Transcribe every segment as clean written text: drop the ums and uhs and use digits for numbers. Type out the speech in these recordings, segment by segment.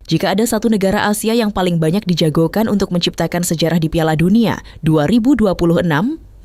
Jika ada satu negara Asia yang paling banyak dijagokan untuk menciptakan sejarah di Piala Dunia 2026,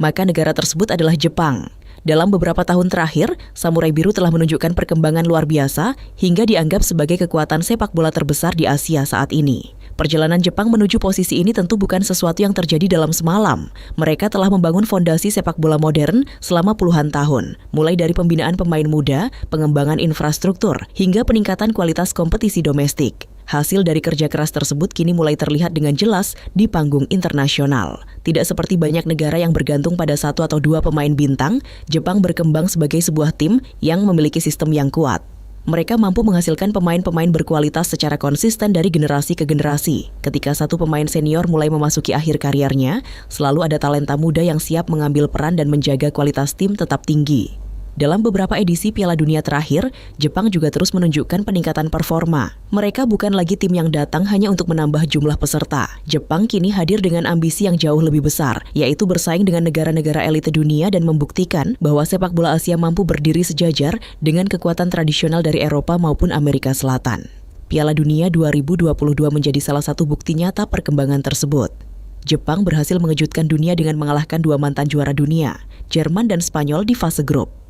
maka negara tersebut adalah Jepang. Dalam beberapa tahun terakhir, Samurai Biru telah menunjukkan perkembangan luar biasa hingga dianggap sebagai kekuatan sepak bola terbesar di Asia saat ini. Perjalanan Jepang menuju posisi ini tentu bukan sesuatu yang terjadi dalam semalam. Mereka telah membangun fondasi sepak bola modern selama puluhan tahun, mulai dari pembinaan pemain muda, pengembangan infrastruktur, hingga peningkatan kualitas kompetisi domestik. Hasil dari kerja keras tersebut kini mulai terlihat dengan jelas di panggung internasional. Tidak seperti banyak negara yang bergantung pada satu atau dua pemain bintang, Jepang berkembang sebagai sebuah tim yang memiliki sistem yang kuat. Mereka mampu menghasilkan pemain-pemain berkualitas secara konsisten dari generasi ke generasi. Ketika satu pemain senior mulai memasuki akhir karirnya, selalu ada talenta muda yang siap mengambil peran dan menjaga kualitas tim tetap tinggi. Dalam beberapa edisi Piala Dunia terakhir, Jepang juga terus menunjukkan peningkatan performa. Mereka bukan lagi tim yang datang hanya untuk menambah jumlah peserta. Jepang kini hadir dengan ambisi yang jauh lebih besar, yaitu bersaing dengan negara-negara elite dunia dan membuktikan bahwa sepak bola Asia mampu berdiri sejajar dengan kekuatan tradisional dari Eropa maupun Amerika Selatan. Piala Dunia 2022 menjadi salah satu bukti nyata perkembangan tersebut. Jepang berhasil mengejutkan dunia dengan mengalahkan dua mantan juara dunia, Jerman dan Spanyol di fase grup.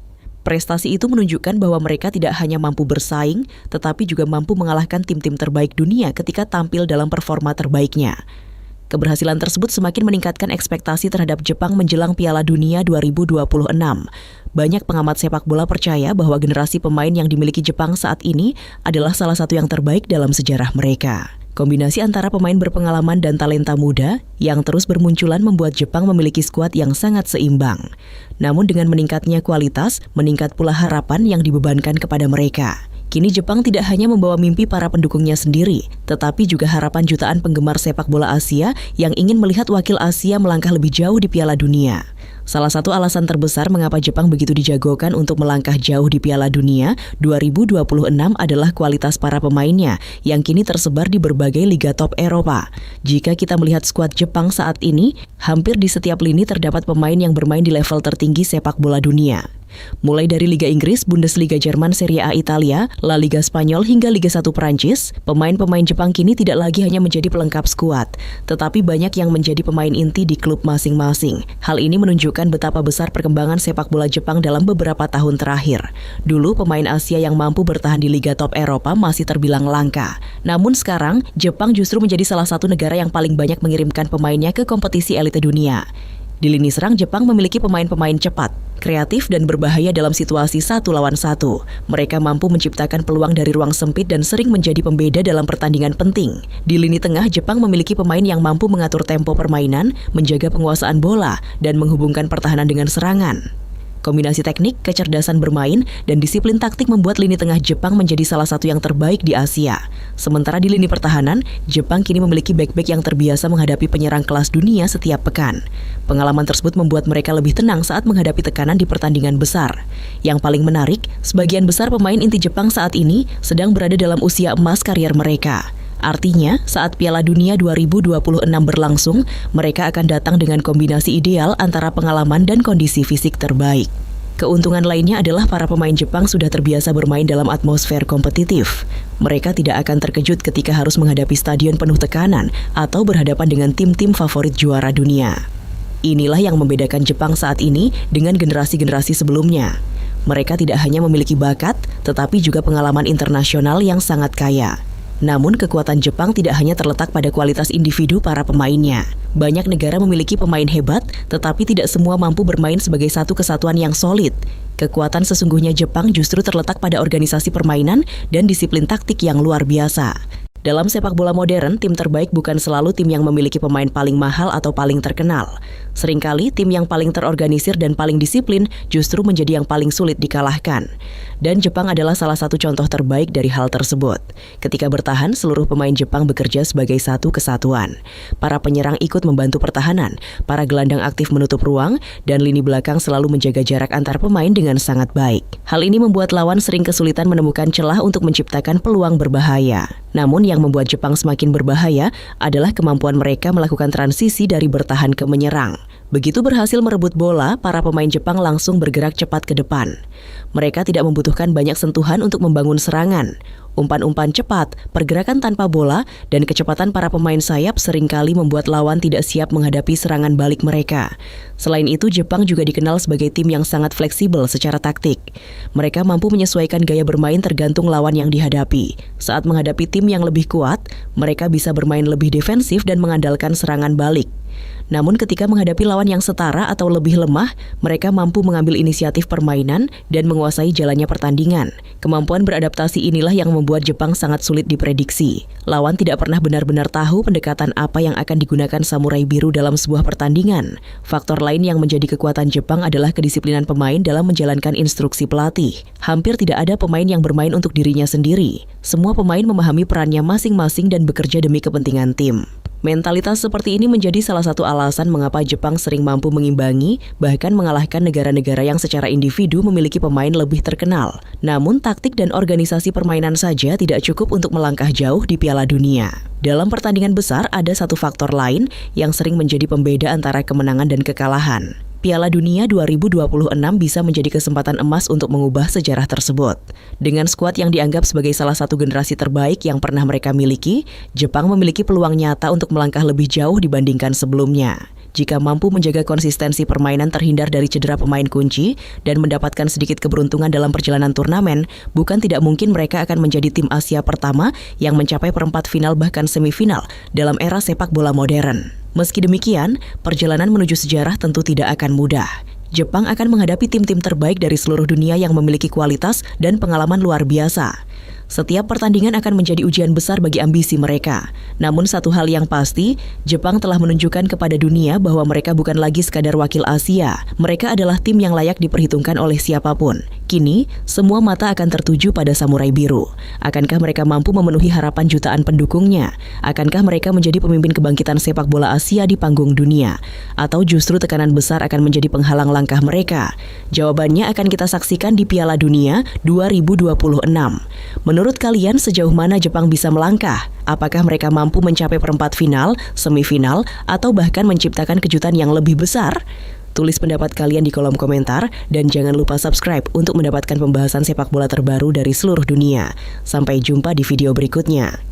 Prestasi itu menunjukkan bahwa mereka tidak hanya mampu bersaing, tetapi juga mampu mengalahkan tim-tim terbaik dunia ketika tampil dalam performa terbaiknya. Keberhasilan tersebut semakin meningkatkan ekspektasi terhadap Jepang menjelang Piala Dunia 2026. Banyak pengamat sepak bola percaya bahwa generasi pemain yang dimiliki Jepang saat ini adalah salah satu yang terbaik dalam sejarah mereka. Kombinasi antara pemain berpengalaman dan talenta muda yang terus bermunculan membuat Jepang memiliki skuad yang sangat seimbang. Namun dengan meningkatnya kualitas, meningkat pula harapan yang dibebankan kepada mereka. Kini Jepang tidak hanya membawa mimpi para pendukungnya sendiri, tetapi juga harapan jutaan penggemar sepak bola Asia yang ingin melihat wakil Asia melangkah lebih jauh di Piala Dunia. Salah satu alasan terbesar mengapa Jepang begitu dijagokan untuk melangkah jauh di Piala Dunia 2026 adalah kualitas para pemainnya yang kini tersebar di berbagai liga top Eropa. Jika kita melihat skuad Jepang saat ini, hampir di setiap lini terdapat pemain yang bermain di level tertinggi sepak bola dunia. Mulai dari Liga Inggris, Bundesliga Jerman, Serie A Italia, La Liga Spanyol hingga Liga 1 Prancis, pemain-pemain Jepang kini tidak lagi hanya menjadi pelengkap skuad, tetapi banyak yang menjadi pemain inti di klub masing-masing. Hal ini menunjukkan betapa besar perkembangan sepak bola Jepang dalam beberapa tahun terakhir. Dulu pemain Asia yang mampu bertahan di Liga top Eropa masih terbilang langka. Namun sekarang, Jepang justru menjadi salah satu negara yang paling banyak mengirimkan pemainnya ke kompetisi elite dunia. Di lini serang, Jepang memiliki pemain-pemain cepat, kreatif dan berbahaya dalam situasi 1 lawan 1. Mereka mampu menciptakan peluang dari ruang sempit dan sering menjadi pembeda dalam pertandingan penting. Di lini tengah, Jepang memiliki pemain yang mampu mengatur tempo permainan, menjaga penguasaan bola, dan menghubungkan pertahanan dengan serangan. Kombinasi teknik, kecerdasan bermain, dan disiplin taktik membuat lini tengah Jepang menjadi salah satu yang terbaik di Asia. Sementara di lini pertahanan, Jepang kini memiliki bek-bek yang terbiasa menghadapi penyerang kelas dunia setiap pekan. Pengalaman tersebut membuat mereka lebih tenang saat menghadapi tekanan di pertandingan besar. Yang paling menarik, sebagian besar pemain inti Jepang saat ini sedang berada dalam usia emas karier mereka. Artinya, saat Piala Dunia 2026 berlangsung, mereka akan datang dengan kombinasi ideal antara pengalaman dan kondisi fisik terbaik. Keuntungan lainnya adalah para pemain Jepang sudah terbiasa bermain dalam atmosfer kompetitif. Mereka tidak akan terkejut ketika harus menghadapi stadion penuh tekanan atau berhadapan dengan tim-tim favorit juara dunia. Inilah yang membedakan Jepang saat ini dengan generasi-generasi sebelumnya. Mereka tidak hanya memiliki bakat, tetapi juga pengalaman internasional yang sangat kaya. Namun kekuatan Jepang tidak hanya terletak pada kualitas individu para pemainnya. Banyak negara memiliki pemain hebat, tetapi tidak semua mampu bermain sebagai satu kesatuan yang solid. Kekuatan sesungguhnya Jepang justru terletak pada organisasi permainan dan disiplin taktik yang luar biasa. Dalam sepak bola modern, tim terbaik bukan selalu tim yang memiliki pemain paling mahal atau paling terkenal. Seringkali, tim yang paling terorganisir dan paling disiplin justru menjadi yang paling sulit dikalahkan. Dan Jepang adalah salah satu contoh terbaik dari hal tersebut. Ketika bertahan, seluruh pemain Jepang bekerja sebagai satu kesatuan. Para penyerang ikut membantu pertahanan, para gelandang aktif menutup ruang, dan lini belakang selalu menjaga jarak antar pemain dengan sangat baik. Hal ini membuat lawan sering kesulitan menemukan celah untuk menciptakan peluang berbahaya. Namun yang membuat Jepang semakin berbahaya adalah kemampuan mereka melakukan transisi dari bertahan ke menyerang. Begitu berhasil merebut bola, para pemain Jepang langsung bergerak cepat ke depan. Mereka tidak membutuhkan banyak sentuhan untuk membangun serangan. Umpan-umpan cepat, pergerakan tanpa bola, dan kecepatan para pemain sayap seringkali membuat lawan tidak siap menghadapi serangan balik mereka. Selain itu, Jepang juga dikenal sebagai tim yang sangat fleksibel secara taktik. Mereka mampu menyesuaikan gaya bermain tergantung lawan yang dihadapi. Saat menghadapi tim yang lebih kuat, mereka bisa bermain lebih defensif dan mengandalkan serangan balik. Namun ketika menghadapi lawan yang setara atau lebih lemah, mereka mampu mengambil inisiatif permainan dan menguasai jalannya pertandingan. Kemampuan beradaptasi inilah yang membuat Jepang sangat sulit diprediksi. Lawan tidak pernah benar-benar tahu pendekatan apa yang akan digunakan Samurai Biru dalam sebuah pertandingan. Faktor lain yang menjadi kekuatan Jepang adalah kedisiplinan pemain dalam menjalankan instruksi pelatih. Hampir tidak ada pemain yang bermain untuk dirinya sendiri. Semua pemain memahami perannya masing-masing dan bekerja demi kepentingan tim. Mentalitas seperti ini menjadi salah satu alasan mengapa Jepang sering mampu mengimbangi, bahkan mengalahkan negara-negara yang secara individu memiliki pemain lebih terkenal. Namun, taktik dan organisasi permainan saja tidak cukup untuk melangkah jauh di Piala Dunia. Dalam pertandingan besar, ada satu faktor lain yang sering menjadi pembeda antara kemenangan dan kekalahan. Piala Dunia 2026 bisa menjadi kesempatan emas untuk mengubah sejarah tersebut. Dengan skuad yang dianggap sebagai salah satu generasi terbaik yang pernah mereka miliki, Jepang memiliki peluang nyata untuk melangkah lebih jauh dibandingkan sebelumnya. Jika mampu menjaga konsistensi permainan terhindar dari cedera pemain kunci dan mendapatkan sedikit keberuntungan dalam perjalanan turnamen, bukan tidak mungkin mereka akan menjadi tim Asia pertama yang mencapai perempat final bahkan semifinal dalam era sepak bola modern. Meski demikian, perjalanan menuju sejarah tentu tidak akan mudah. Jepang akan menghadapi tim-tim terbaik dari seluruh dunia yang memiliki kualitas dan pengalaman luar biasa. Setiap pertandingan akan menjadi ujian besar bagi ambisi mereka. Namun satu hal yang pasti, Jepang telah menunjukkan kepada dunia bahwa mereka bukan lagi sekadar wakil Asia. Mereka adalah tim yang layak diperhitungkan oleh siapapun. Kini, semua mata akan tertuju pada Samurai Biru. Akankah mereka mampu memenuhi harapan jutaan pendukungnya? Akankah mereka menjadi pemimpin kebangkitan sepak bola Asia di panggung dunia? Atau justru tekanan besar akan menjadi penghalang langkah mereka? Jawabannya akan kita saksikan di Piala Dunia 2026. Menurut kalian, sejauh mana Jepang bisa melangkah? Apakah mereka mampu mencapai perempat final, semifinal, atau bahkan menciptakan kejutan yang lebih besar? Tulis pendapat kalian di kolom komentar dan jangan lupa subscribe untuk mendapatkan pembahasan sepak bola terbaru dari seluruh dunia. Sampai jumpa di video berikutnya.